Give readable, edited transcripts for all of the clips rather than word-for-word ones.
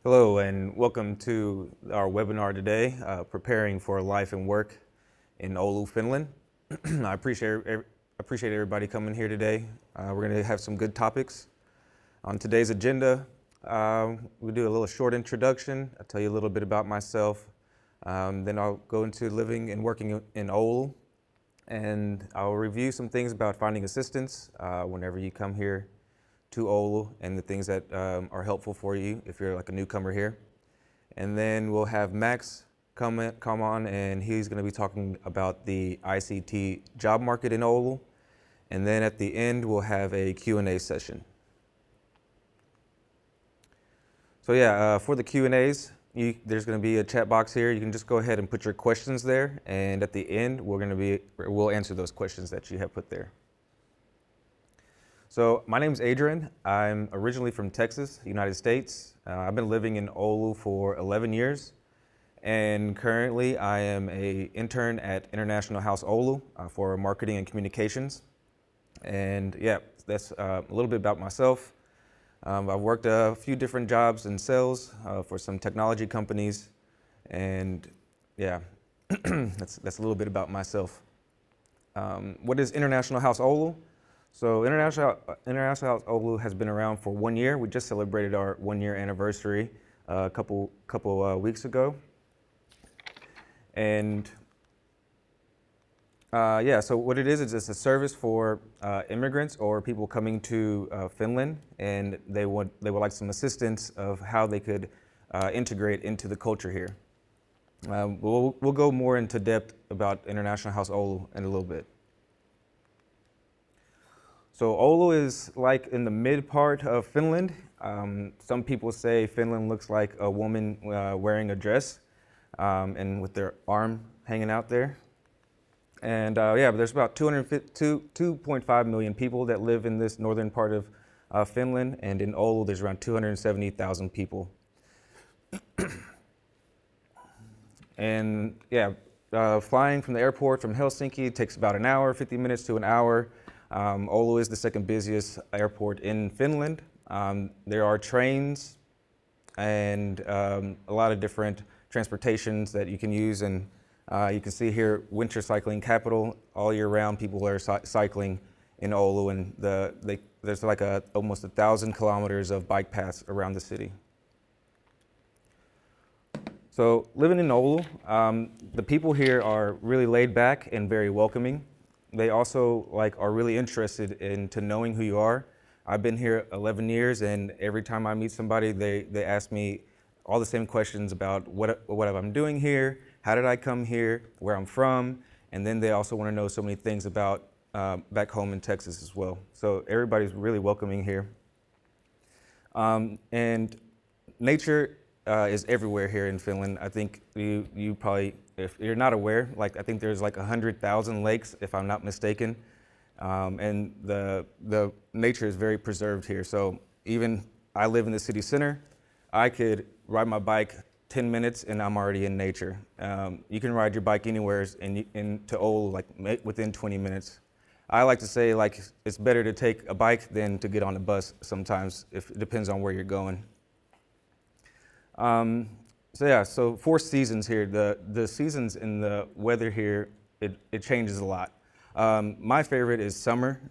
Hello and welcome to our webinar today, Preparing for Life and Work in Oulu, Finland. I appreciate everybody coming here today. We're going to have some good topics. On today's agenda, we'll do a little short introduction. I'll tell you a little bit about myself. Then I'll go into living and working in Oulu, and I'll review some things about finding assistance whenever you come here to Oulu and the things that are helpful for you if you're like a newcomer here. And then we'll have Max come on, and he's going to be talking about the ICT job market in Oulu. And then at the end, we'll have a Q&A session. So yeah, for the Q&As, there's going to be a chat box here. You can just go ahead and put your questions there, and at the end, we'll answer those questions that you have put there. So my name is Adrian. I'm originally from Texas, United States. I've been living in Oulu for 11 years, and currently I am an intern at International House Oulu for marketing and communications. And yeah, that's a little bit about myself. I've worked a few different jobs in sales for some technology companies, and yeah, that's a little bit about myself. What is International House Oulu? So International House Oulu has been around for 1 year. We just celebrated our 1-year anniversary a couple weeks ago. And yeah, so what it is it's a service for immigrants or people coming to Finland, and they would like some assistance of how they could integrate into the culture here. We'll go more into depth about International House Oulu in a little bit. So Oulu is like in the mid part of Finland. Some people say Finland looks like a woman wearing a dress and with their arm hanging out there. And yeah, but there's about 2.5 million people that live in this northern part of Finland, and in Oulu there's around 270,000 people. And yeah, flying from the airport from Helsinki takes about an hour, 50 minutes to an hour. Oulu is the second busiest airport in Finland. There are trains and a lot of different transportations that you can use, and you can see here winter cycling capital. All year round people are cycling in Oulu, and there's like almost 1,000 kilometers of bike paths around the city. So living in Oulu, the people here are really laid back and very welcoming. They also are really interested into knowing who you are. I've been here 11 years, and every time I meet somebody, they ask me all the same questions about what I'm doing here, how did I come here, where I'm from, and then they also want to know so many things about back home in Texas as well. So everybody's really welcoming here. And nature is everywhere here in Finland. I think you probably, if you're not aware, I think there's 100,000 lakes, if I'm not mistaken, and the nature is very preserved here. So even I live in the city center, I could ride my bike 10 minutes and I'm already in nature. You can ride your bike anywhere into Oulu within 20 minutes. I like to say it's better to take a bike than to get on a bus sometimes. It depends on where you're going. So yeah, so 4 seasons here. The seasons in the weather here, it changes a lot. My favorite is summer.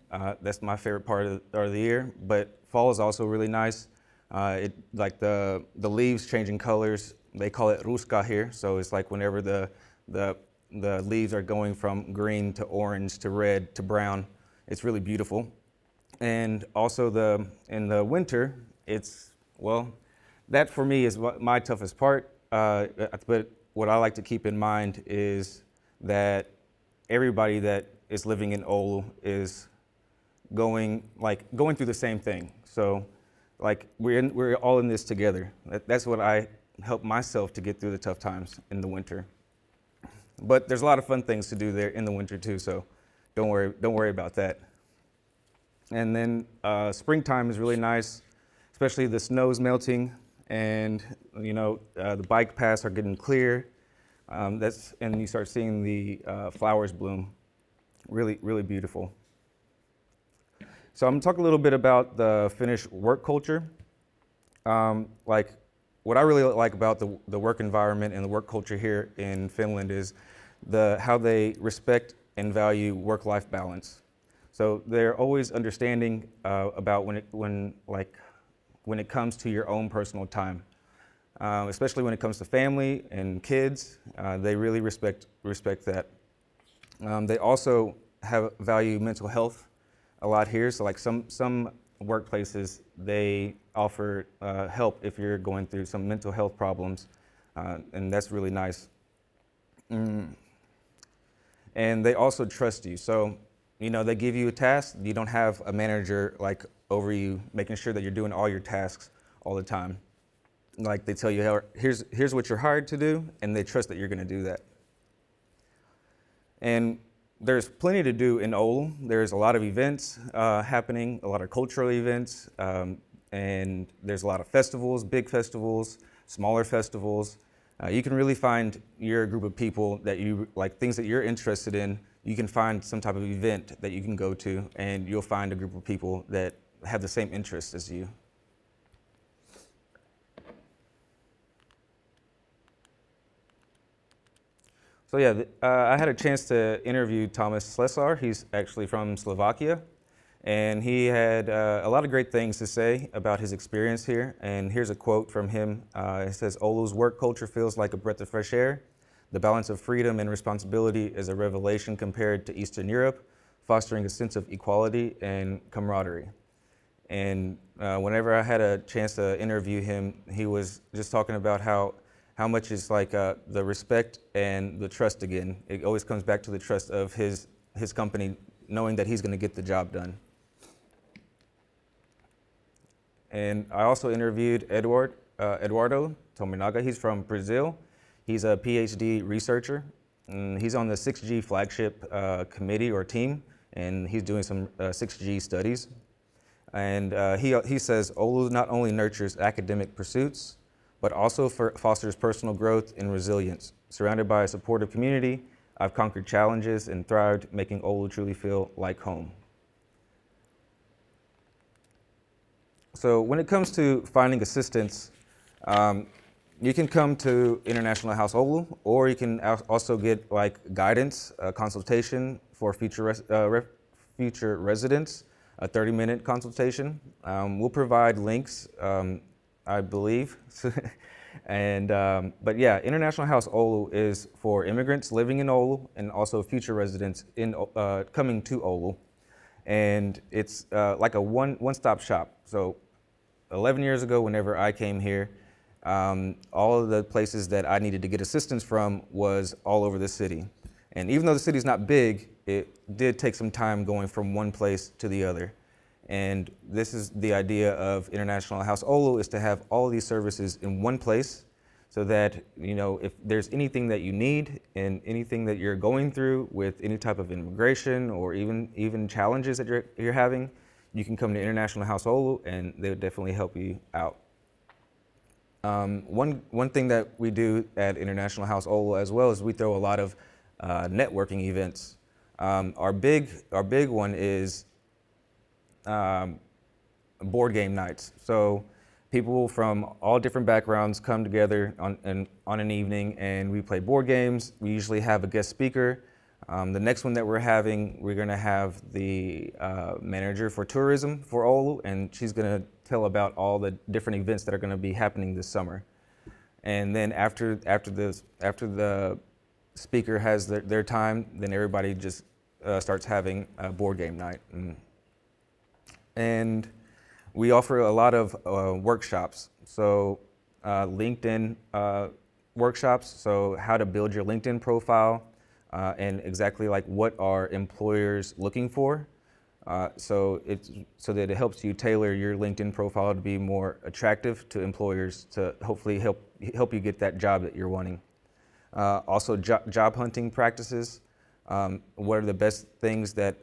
That's my favorite part of the year, but fall is also really nice. The leaves changing colors. They call it ruska here, so it's like whenever the leaves are going from green to orange to red to brown. It's really beautiful. And also in the winter, that for me is my toughest part, but what I like to keep in mind is that everybody that is living in Oulu is going through the same thing. So we're all in this together. That's what I help myself to get through the tough times in the winter. But there's a lot of fun things to do there in the winter too, so don't worry about that. And then springtime is really nice, especially the snow's melting. And the bike paths are getting clear. And you start seeing the flowers bloom. Really, really beautiful. So I'm going to talk a little bit about the Finnish work culture. what I really like about the work environment and the work culture here in Finland is how they respect and value work-life balance. So they're always understanding about when it comes to your own personal time, especially when it comes to family and kids. They really respect that. They also value mental health a lot here. So like some workplaces, they offer help if you're going through some mental health problems, and that's really nice. And they also trust you. So, you know, they give you a task. You don't have a manager like over you, making sure that you're doing all your tasks all the time. Like they tell you, here's what you're hired to do, and they trust that you're going to do that. And there's plenty to do in Oulu. There's a lot of events happening, a lot of cultural events, and there's a lot of festivals, big festivals, smaller festivals. You can really find your group of people that you like, things that you're interested in. You can find some type of event that you can go to, and you'll find a group of people that have the same interests as you. So yeah, I had a chance to interview Thomas Slesar. He's actually from Slovakia, and he had a lot of great things to say about his experience here. And here's a quote from him. It says, "Oulu's work culture feels like a breath of fresh air. The balance of freedom and responsibility is a revelation compared to Eastern Europe, fostering a sense of equality and camaraderie." And whenever I had a chance to interview him, he was just talking about how much is like the respect and the trust again. It always comes back to the trust of his company, knowing that he's going to get the job done. And I also interviewed Eduardo Tominaga. He's from Brazil. He's a PhD researcher. And he's on the 6G flagship committee or team, and he's doing some 6G studies. And he says, "Oulu not only nurtures academic pursuits, but also fosters personal growth and resilience. Surrounded by a supportive community, I've conquered challenges and thrived, making Oulu truly feel like home." So when it comes to finding assistance, you can come to International House Oulu, or you can also get like guidance, consultation for future residents, a 30-minute consultation. We'll provide links, I believe. And but yeah, International House Oulu is for immigrants living in Oulu and also future residents coming to Oulu. And it's like a one-stop shop. So 11 years ago, whenever I came here, all of the places that I needed to get assistance from was all over the city. And even though the city's not big, it did take some time going from one place to the other. And this is the idea of International House Oulu, is to have all of these services in one place, so that, you know, if there's anything that you need and anything that you're going through with any type of immigration or even challenges that you're having, you can come to International House Oulu and they would definitely help you out. One thing that we do at International House Oulu as well is we throw a lot of networking events. Our big one is board game nights. So people from all different backgrounds come together on an evening, and we play board games. We usually have a guest speaker. The next one that we're going to have the manager for tourism for Oulu, and she's going to tell about all the different events that are going to be happening this summer. And then after the speaker has their time, then everybody just starts having a board game night. And we offer a lot of workshops. So LinkedIn workshops, so how to build your LinkedIn profile, and exactly like what are employers looking for. So that it helps you tailor your LinkedIn profile to be more attractive to employers, to hopefully help you get that job that you're wanting. Also job hunting practices. What are the best things that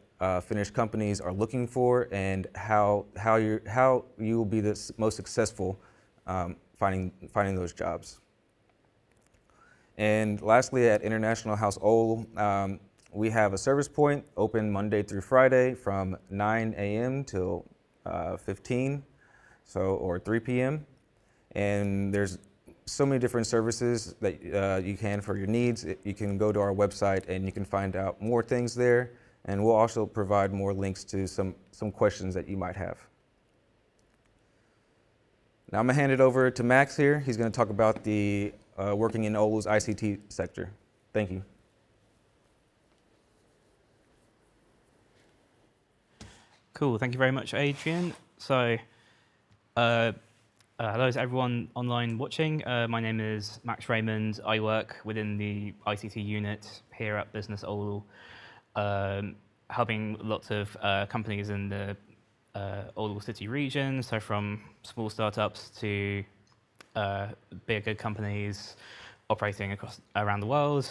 Finnish companies are looking for, and how you will be the most successful finding those jobs. And lastly, at International House Oulu, we have a service point open Monday through Friday from 9 a.m. till 15, or 3 p.m. And there's so many different services that you can for your needs. You can go to our website and you can find out more things there, and we'll also provide more links to some questions that you might have. Now I'm gonna hand it over to Max here. He's gonna talk about the working in Oulu's ICT sector. Thank you. Cool, thank you very much, Adrian. So, hello to everyone online watching. My name is Max Raymond. I work within the ICT unit here at Business Oulu, helping lots of companies in the Oulu city region, so from small startups to bigger companies operating around the world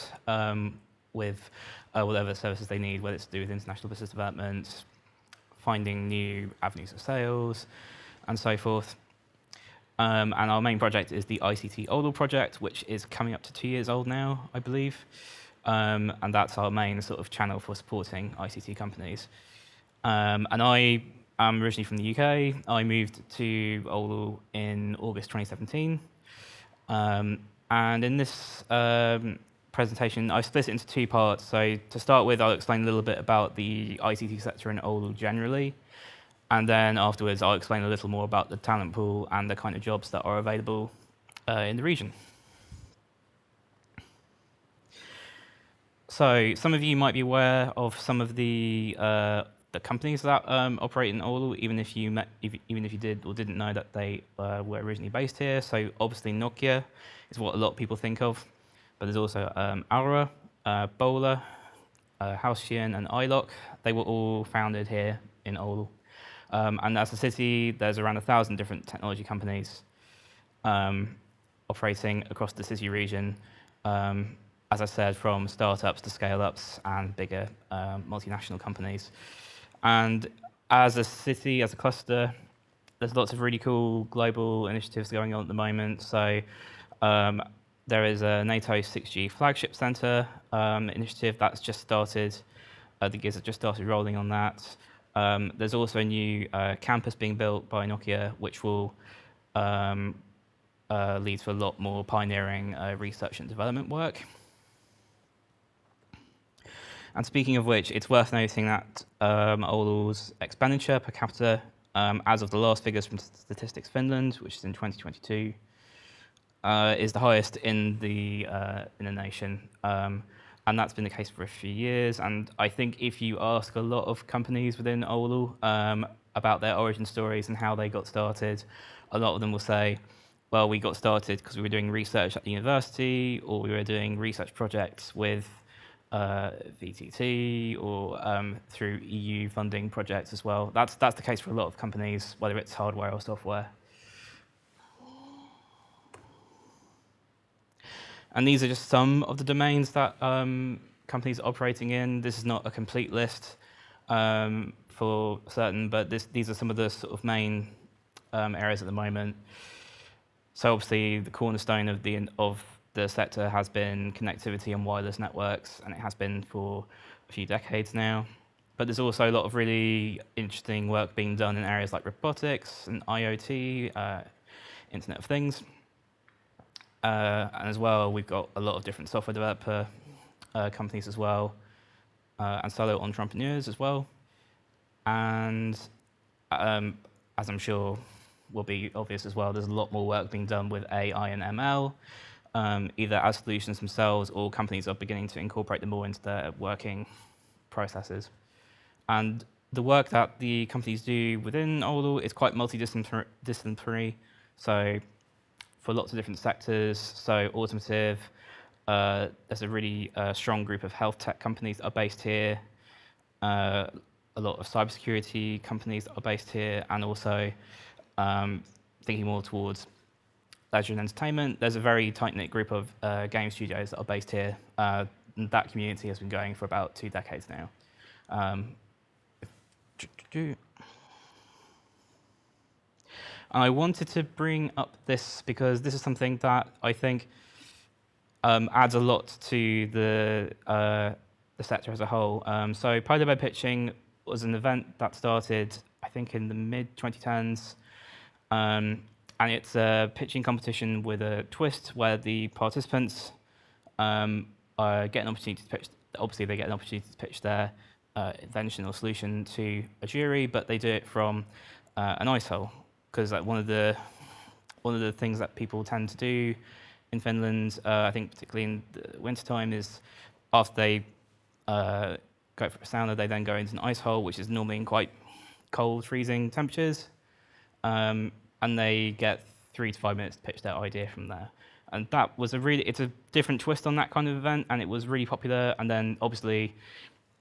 with whatever services they need, whether it's to do with international business development, finding new avenues of sales, and so forth. And our main project is the ICT Oulu project, which is coming up to 2 years old now, I believe. And that's our main sort of channel for supporting ICT companies. And I am originally from the UK. I moved to Oulu in August 2017. And in this presentation, I split it into 2 parts. So to start with, I'll explain a little bit about the ICT sector in Oulu generally. And then afterwards, I'll explain a little more about the talent pool and the kind of jobs that are available in the region. So some of you might be aware of some of the companies that operate in Oulu, even if you did or didn't know that they were originally based here. So obviously Nokia is what a lot of people think of, but there's also Aura, Bowler, Halcyon, and iLock. They were all founded here in Oulu. And as a city, there's around 1,000 different technology companies operating across the city region. As I said, from startups to scale-ups and bigger multinational companies. And as a city, as a cluster, there's lots of really cool global initiatives going on at the moment. So there is a NATO 6G flagship center initiative that's just started. The gears have just started rolling on that. There's also a new campus being built by Nokia, which will lead to a lot more pioneering research and development work. And speaking of which, it's worth noting that Oulu's expenditure per capita, as of the last figures from Statistics Finland, which is in 2022, is the highest in the nation. And that's been the case for a few years. And I think if you ask a lot of companies within Oulu about their origin stories and how they got started, a lot of them will say, well, we got started because we were doing research at the university, or we were doing research projects with VTT, or through EU funding projects as well. That's the case for a lot of companies, whether it's hardware or software. And these are just some of the domains that companies are operating in. This is not a complete list for certain, but these are some of the sort of main areas at the moment. So obviously, the cornerstone of the sector has been connectivity and wireless networks, and it has been for a few decades now. But there's also a lot of really interesting work being done in areas like robotics and IoT, Internet of Things. And as well, we've got a lot of different software developer companies as well, and solo entrepreneurs as well. And as I'm sure will be obvious as well, there's a lot more work being done with AI and ML, either as solutions themselves or companies are beginning to incorporate them more into their working processes. And the work that the companies do within Oulu is quite multidisciplinary. So for lots of different sectors, so automotive, there's a really strong group of health tech companies that are based here, a lot of cybersecurity companies that are based here, and also thinking more towards leisure and entertainment. There's a very tight-knit group of game studios that are based here. And that community has been going for about 2 decades now. I wanted to bring up this because this is something that I think adds a lot to the sector as a whole. So Pioneer Pitching was an event that started, I think, in the mid-2010s. And it's a pitching competition with a twist where the participants get an opportunity to pitch. Obviously, they get an opportunity to pitch their invention or solution to a jury, but they do it from an ice hole, because like one of the things that people tend to do in Finland, I think particularly in the wintertime, is after they go for a sauna, they then go into an ice hole, which is normally in quite cold, freezing temperatures, and they get 3 to 5 minutes to pitch their idea from there. And that was it's a different twist on that kind of event, and it was really popular. And then obviously,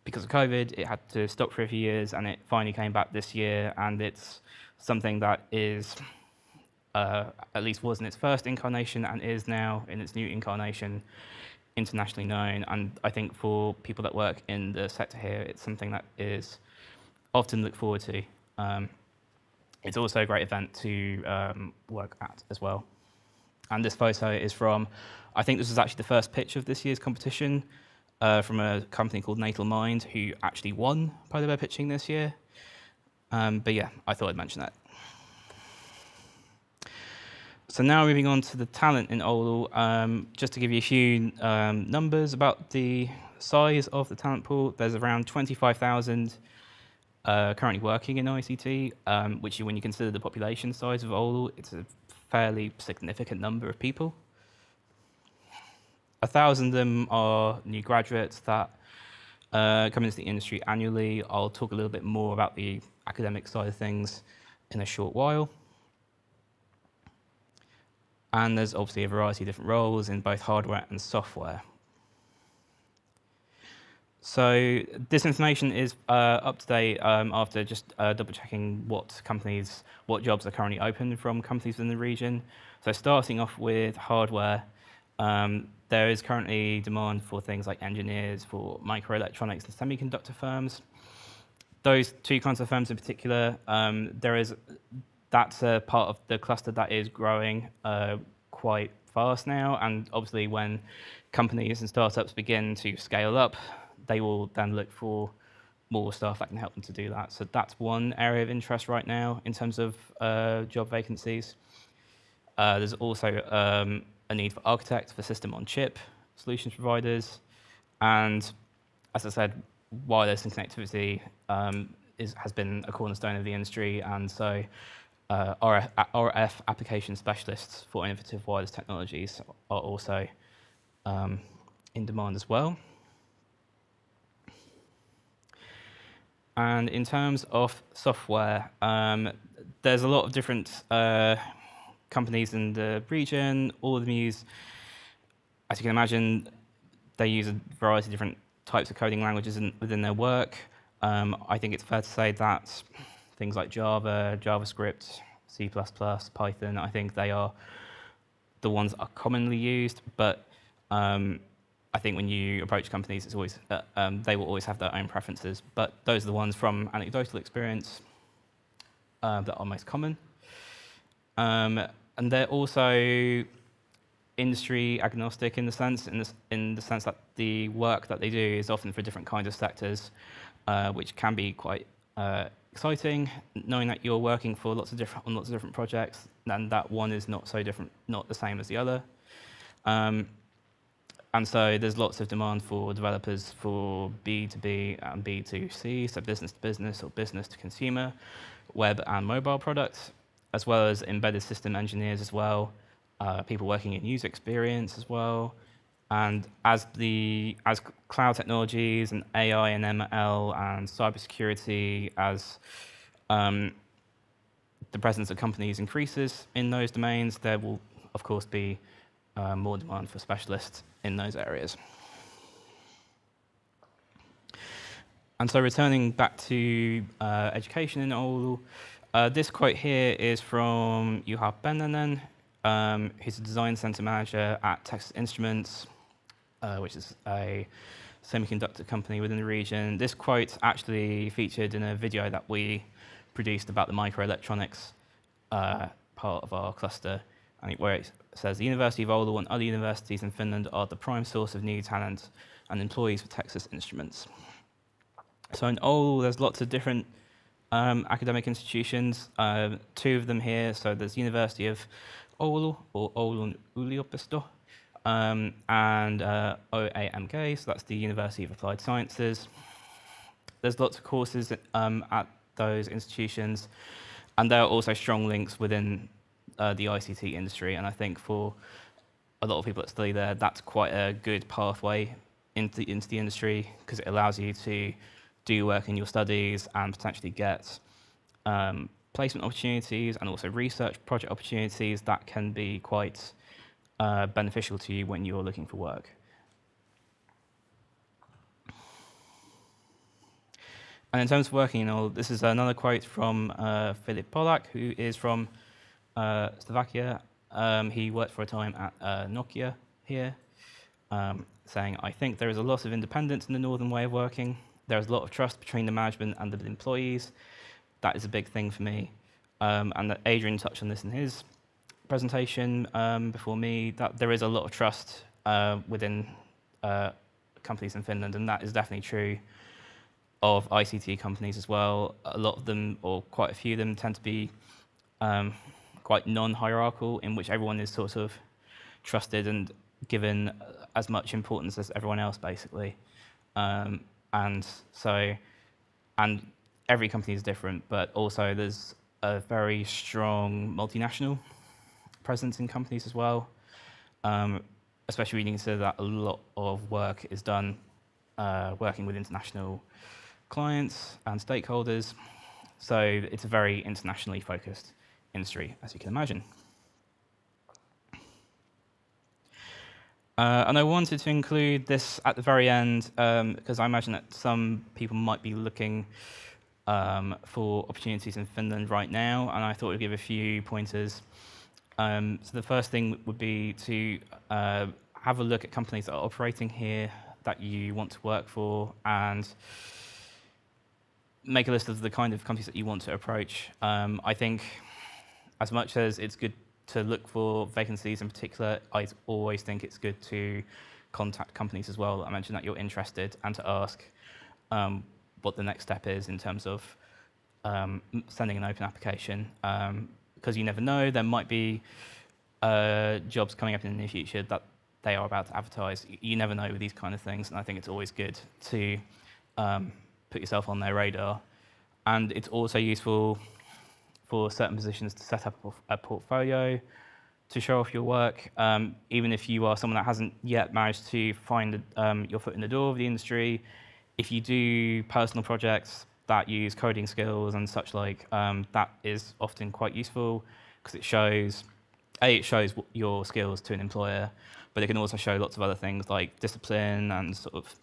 because of COVID, it had to stop for a few years, and it finally came back this year, and it's something that is, at least was in its first incarnation and is now in its new incarnation, internationally known. And I think for people that work in the sector here, it's something that is often looked forward to. It's also a great event to work at as well. And this photo is from, I think this was actually the first pitch of this year's competition, from a company called Natal Mind, who actually won polar bear pitching this year. But yeah, I thought I'd mention that. So now moving on to the talent in Oulu, just to give you a few numbers about the size of the talent pool. There's around 25,000 currently working in ICT, which when you consider the population size of Oulu, it's a fairly significant number of people. 1,000 of them are new graduates that come into the industry annually. I'll talk a little bit more about the academic side of things in a short while. And there's obviously a variety of different roles in both hardware and software. So this information is up to date after just double checking what jobs are currently open from companies in the region. So starting off with hardware, there is currently demand for things like engineers for microelectronics and semiconductor firms. Those two kinds of firms in particular, that's a part of the cluster that is growing quite fast now. And obviously when companies and startups begin to scale up, they will then look for more staff that can help them to do that. So that's one area of interest right now in terms of job vacancies. There's also a need for architects, for system-on-chip solutions providers. And as I said, wireless and connectivity has been a cornerstone of the industry. And so RF application specialists for innovative wireless technologies are also in demand as well. And in terms of software, there's a lot of different companies in the region. All of them use, as you can imagine, they use a variety of different types of coding languages within their work. I think it's fair to say that things like Java, JavaScript, C++, Python, I think they are the ones that are commonly used. But I think when you approach companies, it's always they will always have their own preferences. But those are the ones from anecdotal experience that are most common. And they're also industry agnostic in the sense that the work that they do is often for different kinds of sectors, which can be quite exciting, knowing that you're working for on lots of different projects, and that one is not the same as the other. And so there's lots of demand for developers for B2B and B2C, so business to business or business to consumer, web and mobile products, as well as embedded system engineers as well, people working in user experience as well. And as cloud technologies and AI and ML and cybersecurity, as the presence of companies increases in those domains, there will, of course, be more demand for specialists in those areas. And so returning back to education in Oulu, this quote here is from Juha Pennanen, who's a design center manager at Texas Instruments, which is a semiconductor company within the region. This quote actually featured in a video that we produced about the microelectronics part of our cluster, where it says the University of Oulu and other universities in Finland are the prime source of new talent and employees for Texas Instruments. So in Oulu, there's lots of different academic institutions, two of them here. So there's University of Oulu, or Oulun yliopisto, and OAMK, so that's the University of Applied Sciences. There's lots of courses at those institutions, and there are also strong links within the ICT industry, and I think for a lot of people that study there, that's quite a good pathway into the industry, because it allows you to do work in your studies and potentially get placement opportunities and also research project opportunities that can be quite beneficial to you when you're looking for work. And in terms of working in Oulu, this is another quote from Filip Polak, who is from Slovakia. He worked for a time at Nokia here, saying, "I think there is a lot of independence in the northern way of working. There is a lot of trust between the management and the employees. That is a big thing for me." And that Adrian touched on this in his presentation before me, that there is a lot of trust within companies in Finland, and that is definitely true of ICT companies as well. A lot of them, or quite a few of them, tend to be quite non-hierarchical, in which everyone is sort of trusted and given as much importance as everyone else, basically. And every company is different, but also there's a very strong multinational presence in companies as well, especially when you consider that a lot of work is done working with international clients and stakeholders. So it's a very internationally focused industry, as you can imagine. And I wanted to include this at the very end because I imagine that some people might be looking for opportunities in Finland right now, and I thought I'd give a few pointers. So the first thing would be to have a look at companies that are operating here that you want to work for, and make a list of the kind of companies that you want to approach. I think as much as it's good to look for vacancies in particular, I always think it's good to contact companies as well. I mentioned that you're interested, and to ask what the next step is in terms of sending an open application, because you never know, there might be jobs coming up in the near future that they are about to advertise. You never know with these kind of things, and I think it's always good to put yourself on their radar. And it's also useful for certain positions to set up a portfolio to show off your work, even if you are someone that hasn't yet managed to find your foot in the door of the industry. If you do personal projects that use coding skills and such like, that is often quite useful, because it shows your skills to an employer, but it can also show lots of other things like discipline and sort of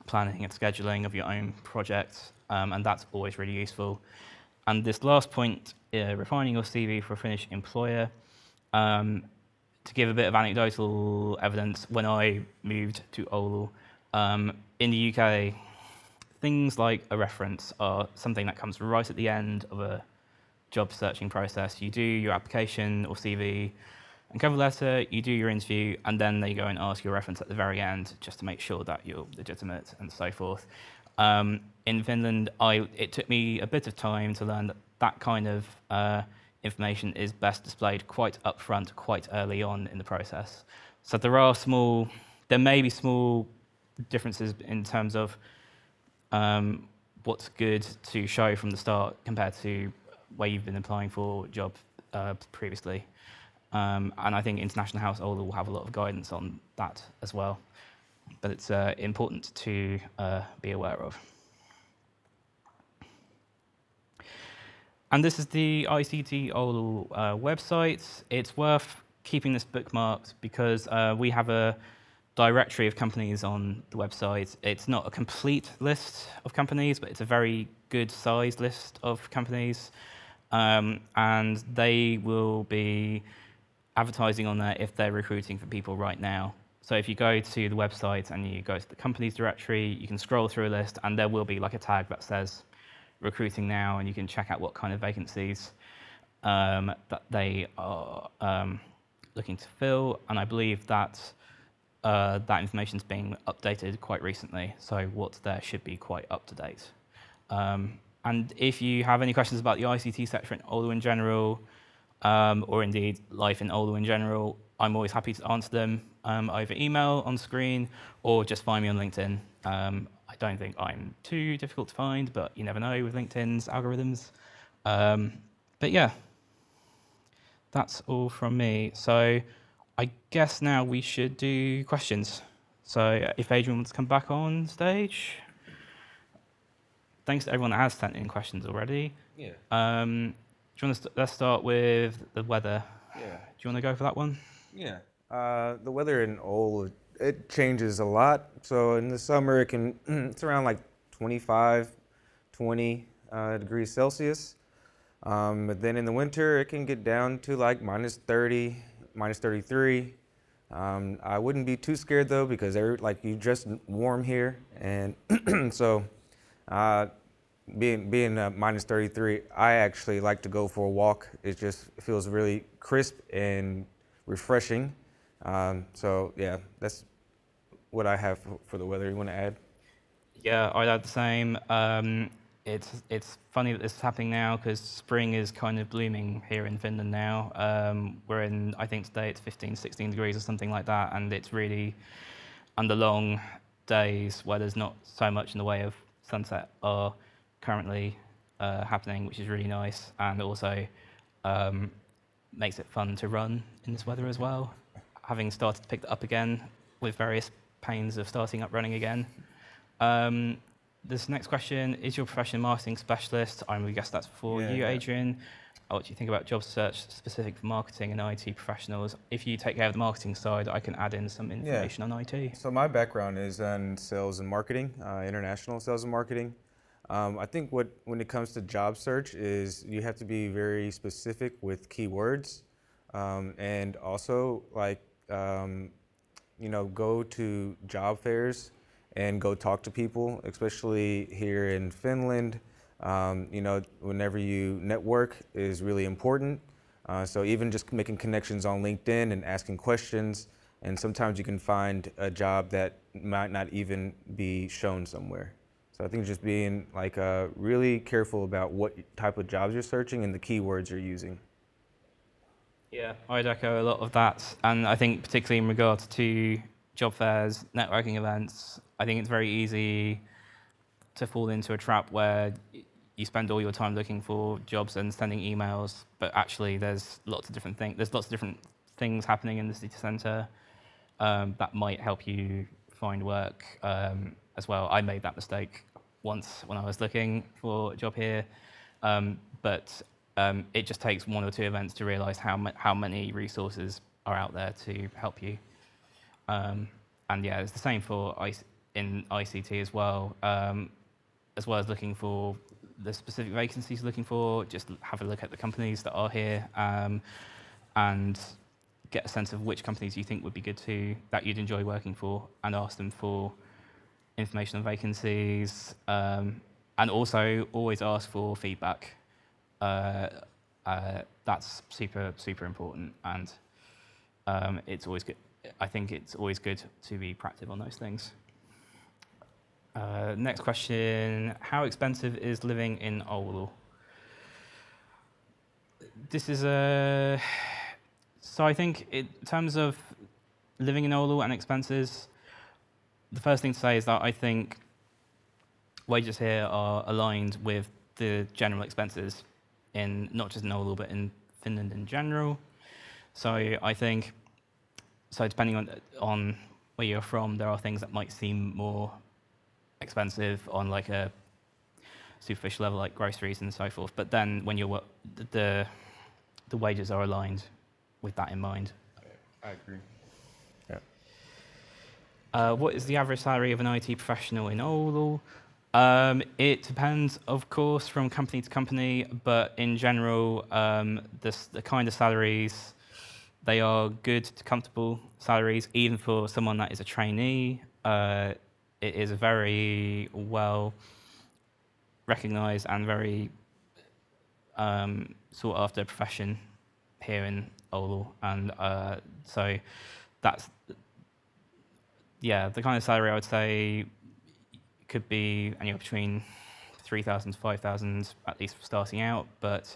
planning and scheduling of your own projects, and that's always really useful. And this last point, refining your CV for a Finnish employer, to give a bit of anecdotal evidence, when I moved to Oulu, in the UK, things like a reference are something that comes right at the end of a job searching process. You do your application or CV and cover letter, you do your interview, and then they go and ask your reference at the very end, just to make sure that you're legitimate and so forth. In Finland, it took me a bit of time to learn that that kind of information is best displayed quite upfront, quite early on in the process. So there may be small differences in terms of what's good to show from the start compared to where you've been applying for jobs previously. And I think International House Oulu will have a lot of guidance on that as well. But it's important to be aware of. And this is the ICT Oulu website. It's worth keeping this bookmarked because we have a directory of companies on the website. It's not a complete list of companies, but it's a very good sized list of companies. And they will be advertising on there if they're recruiting for people right now. So if you go to the website and you go to the companies directory, you can scroll through a list and there will be like a tag that says recruiting now, and you can check out what kind of vacancies that they are looking to fill. And I believe that that information is being updated quite recently, so what's there should be quite up to date. And if you have any questions about the ICT sector in Oulu in general, or indeed life in Oulu in general, I'm always happy to answer them over email, on screen, or just find me on LinkedIn. I don't think I'm too difficult to find, but you never know with LinkedIn's algorithms. But yeah, that's all from me. So I guess now we should do questions. So if Adrian wants to come back on stage. Thanks to everyone that has sent in questions already. Yeah. Do you want to let's start with the weather. Yeah. Do you want to go for that one? Yeah. The weather in Oulu, it changes a lot. So in the summer, it can it's around like 25, 20 degrees Celsius. But then in the winter, it can get down to like minus 30, minus 33. I wouldn't be too scared though, because like you just warm here, and so being minus 33, I actually like to go for a walk. It just feels really crisp and refreshing. So yeah, that's what I have for the weather. You want to add? Yeah, I'd add the same. It's funny that this is happening now because spring is kind of blooming here in Finland now. We're in, I think today it's 15, 16 degrees or something like that, and it's really under long days where there's not so much in the way of sunset are currently happening, which is really nice, and also makes it fun to run in this weather as well. Having started to pick that up again with various pains of starting up running again. This next question, is your profession a marketing specialist? I guess that's for you, Adrian. What do you think about job search specific for marketing and IT professionals? If you take care of the marketing side, I can add in some information on IT. So my background is in sales and marketing, international sales and marketing. I think when it comes to job search is you have to be very specific with keywords, and also like go to job fairs and go talk to people, especially here in Finland. Whenever you network is really important. So even just making connections on LinkedIn and asking questions, and sometimes you can find a job that might not even be shown somewhere. So I think just being like really careful about what type of jobs you're searching and the keywords you're using. Yeah, I'd echo a lot of that. And I think particularly in regards to job fairs, networking events, I think it's very easy to fall into a trap where you spend all your time looking for jobs and sending emails, but actually there's lots of different things. There's lots of different things happening in the city centre that might help you find work as well. I made that mistake once when I was looking for a job here, but it just takes one or two events to realise how many resources are out there to help you. And yeah, it's the same for in ICT as well as looking for the specific vacancies you're looking for. Just have a look at the companies that are here and get a sense of which companies you think would be good that you'd enjoy working for, and ask them for information on vacancies. And also always ask for feedback. That's super, super important, and it's always good. I think it's always good to be proactive on those things. Next question, how expensive is living in Oulu? This is so I think in terms of living in Oulu and expenses, the first thing to say is that I think wages here are aligned with the general expenses in not just in Oulu, but in Finland in general. So I think, depending on where you're from, there are things that might seem more expensive on like a superficial level, like groceries and so forth. But then when the wages are aligned with that in mind. I agree. What is the average salary of an IT professional in Oulu? It depends, of course, from company to company, but in general, the kind of salaries, they are good to comfortable salaries, even for someone that is a trainee. It is a very well recognized and very sought after profession here in Oulu. And so that's, the kind of salary I would say could be anywhere between 3,000 to 5,000 at least starting out, but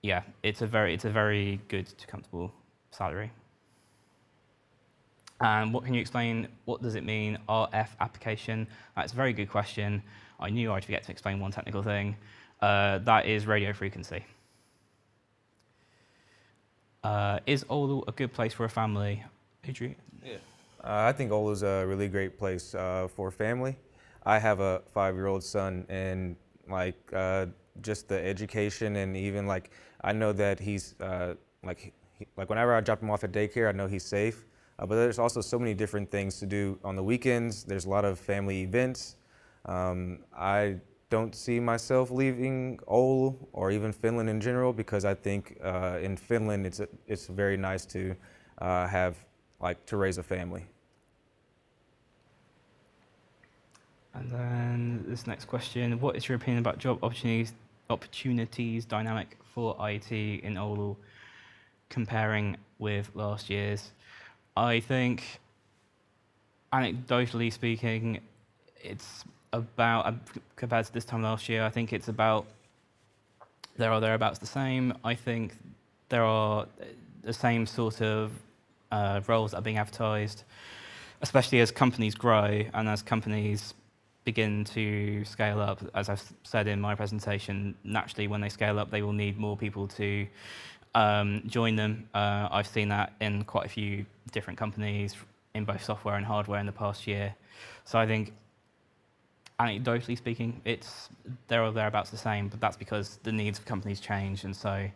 yeah, it's a very good to comfortable salary. And what can you explain? What does it mean, RF application? That's a very good question. I knew I'd forget to explain one technical thing. That is radio frequency. Is Oulu a good place for a family? Adrian? Yeah. I think Oulu's a really great place for a family. I have a 5-year-old son, and like just the education, and even like I know that he's like whenever I drop him off at daycare, I know he's safe. But there's also so many different things to do on the weekends. There's a lot of family events. I don't see myself leaving Oulu or even Finland in general, because I think in Finland it's very nice to have to raise a family. And then this next question: what is your opinion about job opportunities dynamic for IT in Oulu, comparing with last year's? I think, anecdotally speaking, it's about, compared to this time last year, I think it's about there or thereabouts the same. I think there are the same sort of roles that are being advertised, especially as companies grow and as companies begin to scale up. As I've said in my presentation, naturally when they scale up, they will need more people to join them. I've seen that in quite a few different companies in both software and hardware in the past year. So I think, anecdotally speaking, it's there or thereabouts the same, but that's because the needs of companies change. And so,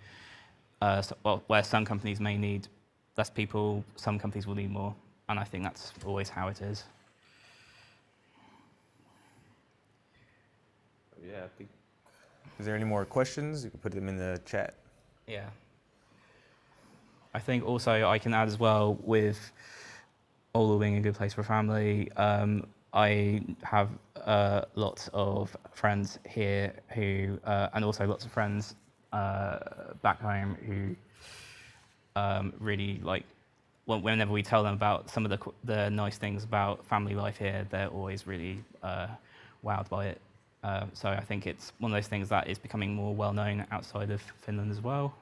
where some companies may need less people, some companies will need more. And I think that's always how it is. Yeah, I think, is there any more questions? You can put them in the chat. Yeah. I think also I can add as well, with Oulu being a good place for a family, I have lots of friends here who, and also lots of friends back home who really like, whenever we tell them about some of the nice things about family life here, they're always really wowed by it. So I think it's one of those things that is becoming more well-known outside of Finland as well.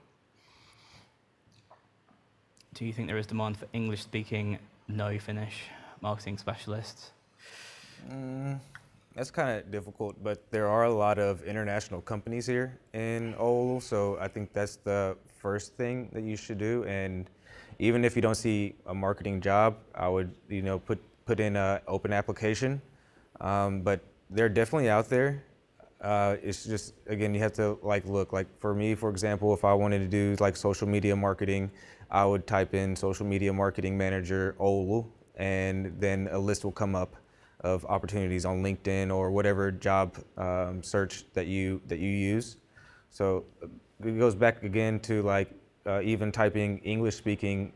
Do you think there is demand for English-speaking, no Finnish marketing specialists? That's kind of difficult, but there are a lot of international companies here in Oulu, so I think that's the first thing that you should do. And even if you don't see a marketing job, I would, put in an open application. But they're definitely out there. It's just, again, you have to look. Like for me, for example, if I wanted to do social media marketing, I would type in social media marketing manager Oulu, and then a list will come up of opportunities on LinkedIn or whatever job search that you use. So it goes back again to even typing English-speaking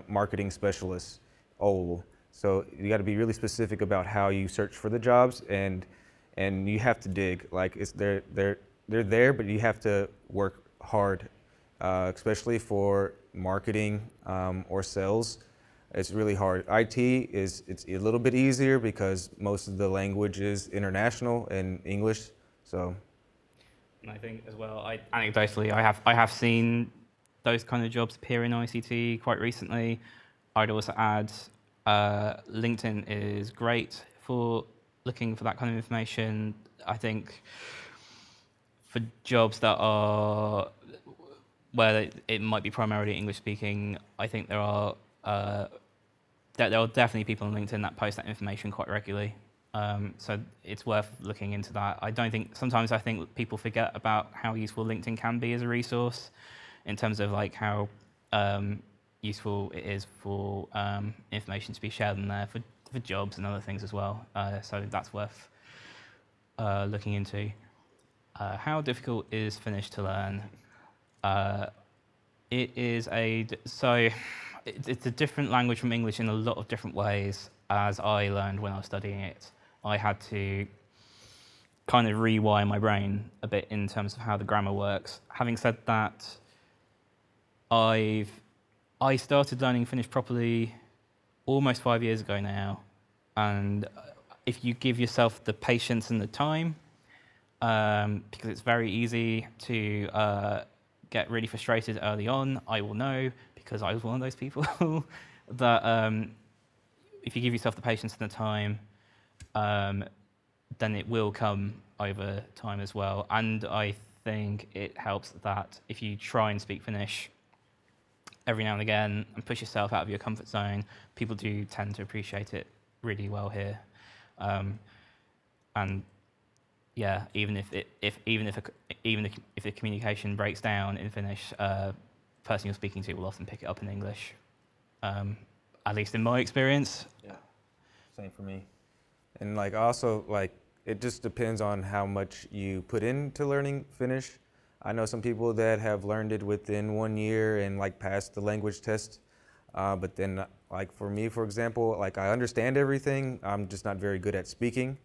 marketing specialist Oulu. So you got to be really specific about how you search for the jobs, and you have to dig. They're there, but you have to work hard, especially for marketing or sales. It's really hard. IT it's a little bit easier because most of the language is international and English. So, and I think as well, anecdotally, I have seen those kind of jobs appear in ICT quite recently. I'd also add LinkedIn is great for looking for that kind of information. I think for jobs that are where it might be primarily English speaking, I think there are definitely people on LinkedIn that post that information quite regularly. So it's worth looking into that. Sometimes I think people forget about how useful LinkedIn can be as a resource in terms of how useful it is for information to be shared in there for jobs and other things as well. So that's worth looking into. How difficult is Finnish to learn? It's a different language from English in a lot of different ways. As I learned when I was studying it, I had to kind of rewire my brain a bit in terms of how the grammar works. Having said that, I started learning Finnish properly almost 5 years ago now, and if you give yourself the patience and the time, because it's very easy to get really frustrated early on. I will know, because I was one of those people, that if you give yourself the patience and the time, then it will come over time as well. And I think it helps that if you try and speak Finnish every now and again and push yourself out of your comfort zone, people do tend to appreciate it really well here. And yeah, even if the communication breaks down in Finnish, the person you're speaking to will often pick it up in English. At least in my experience. Yeah, same for me. And like also like it just depends on how much you put into learning Finnish. I know some people that have learned it within 1 year and like passed the language test. But then like for me, for example, like I understand everything. I'm just not very good at speaking.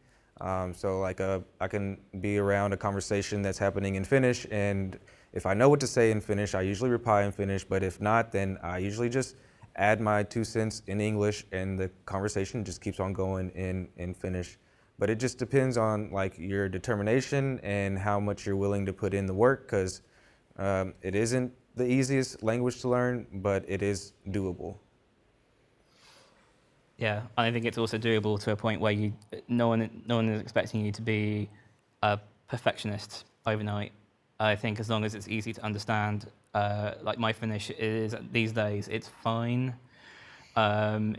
So like I can be around a conversation that's happening in Finnish, and if I know what to say in Finnish, I usually reply in Finnish. But if not, then I usually just add my 2 cents in English, and the conversation just keeps on going in Finnish. But it just depends on like your determination and how much you're willing to put in the work, because it isn't the easiest language to learn, but it is doable. Yeah, I think it's also doable to a point where no one is expecting you to be a perfectionist overnight. I think as long as it's easy to understand, like my Finnish is these days, it's fine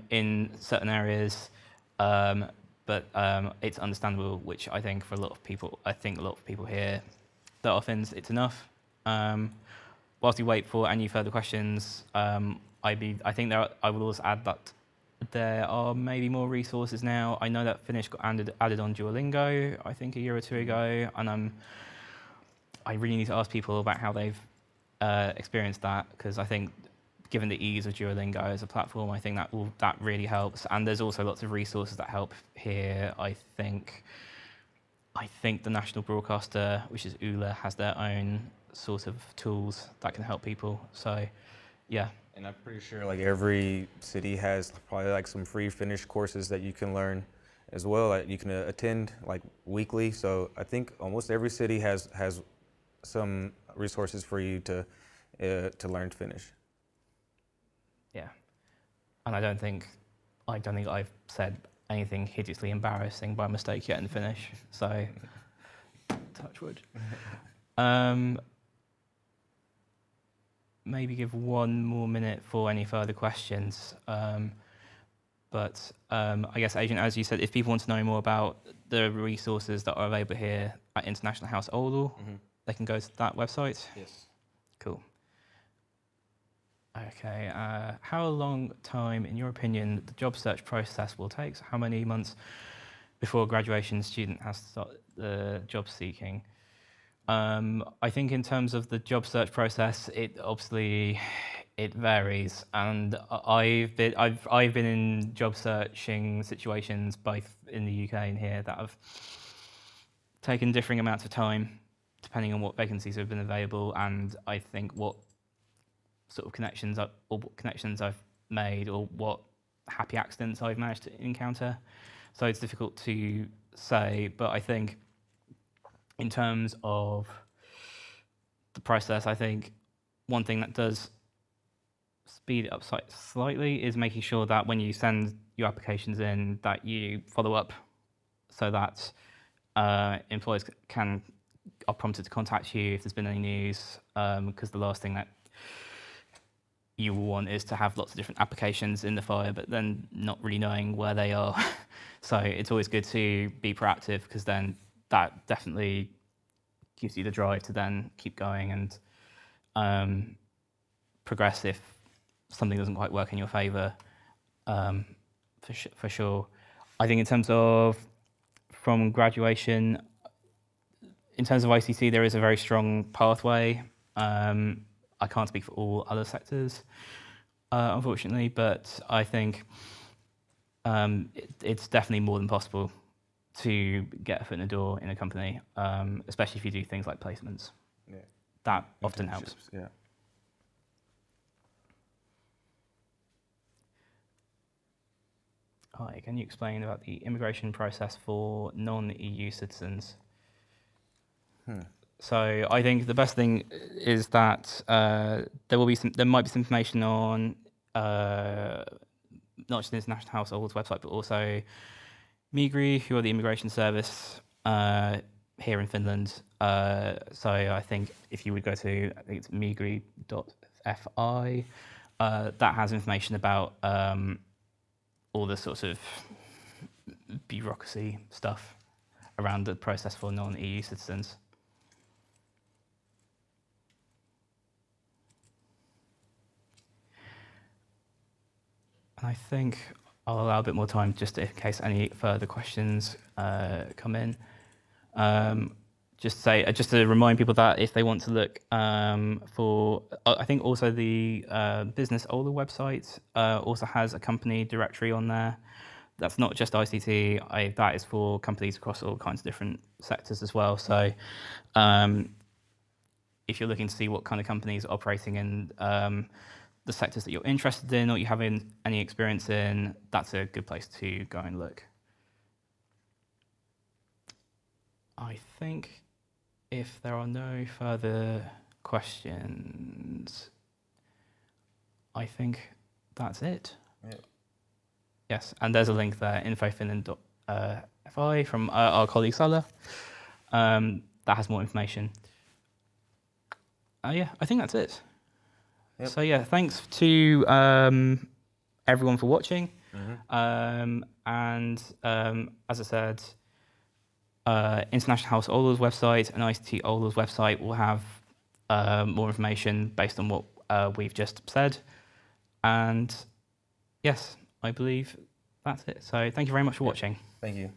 in certain areas, but it's understandable, which I think for a lot of people here that are Finns, it's enough. Whilst we wait for any further questions, I will also add that there are maybe more resources now. I know that Finnish got added on Duolingo, I think a year or 2 ago, and I really need to ask people about how they've experienced that, because I think given the ease of Duolingo as a platform, I think that really helps. And there's also lots of resources that help here. I think the national broadcaster, which is Oulu, has their own sort of tools that can help people. So, yeah. And I'm pretty sure like every city has probably like some free Finnish courses that you can learn as well. Like you can attend like weekly. So I think almost every city has some resources for you to learn Finnish. Yeah, and I don't think I've said anything hideously embarrassing by mistake yet in Finnish. So, touch wood. Maybe give 1 more minute for any further questions. But I guess, Adrian, as you said, if people want to know more about the resources that are available here at International House Oulu, they can go to that website? Yes. Cool. Okay, how long time, in your opinion, the job search process will take? So how many months before a graduation student has to start the job seeking? I think in terms of the job search process, it varies, and I've been in job searching situations both in the UK and here that have taken differing amounts of time depending on what vacancies have been available, and I think what sort of connections I've made, or what happy accidents I've managed to encounter. So it's difficult to say, but I think in terms of the process, I think one thing that does speed it up slightly is making sure that when you send your applications in, that you follow up so that employers are prompted to contact you if there's been any news, because the last thing that you will want is to have lots of different applications in the fire, but then not really knowing where they are. So it's always good to be proactive, because then that definitely gives you the drive to then keep going and progress if something doesn't quite work in your favour, for sure. I think in terms of from graduation, in terms of ICT, there is a very strong pathway. I can't speak for all other sectors, unfortunately, but I think it's definitely more than possible to get a foot in the door in a company, especially if you do things like placements. Yeah. That often helps. Yeah. Hi, can you explain about the immigration process for non-EU citizens? So I think the best thing is that there might be some information on not just the International Households website, but also Migri, who are the immigration service here in Finland. So I think if you would go to, I think it's migri.fi, that has information about all the sorts of bureaucracy stuff around the process for non-EU citizens. And I think I'll allow a bit more time just in case any further questions come in. Just to remind people that if they want to look for, I think also the business Oulu website also has a company directory on there. That's not just ICT, that is for companies across all kinds of different sectors as well. So if you're looking to see what kind of companies are operating in the sectors that you're interested in or you have any experience in, that's a good place to go and look. I think if there are no further questions, I think that's it. Yeah. Yes, and there's a link there, infofinland.fi from our colleague Salah. That has more information. Yeah, I think that's it. Yep. So yeah, thanks to everyone for watching. And as I said, International House Oulu's website and ICT Oulu's website will have more information based on what we've just said. And yes, I believe that's it. So thank you very much for watching. Thank you.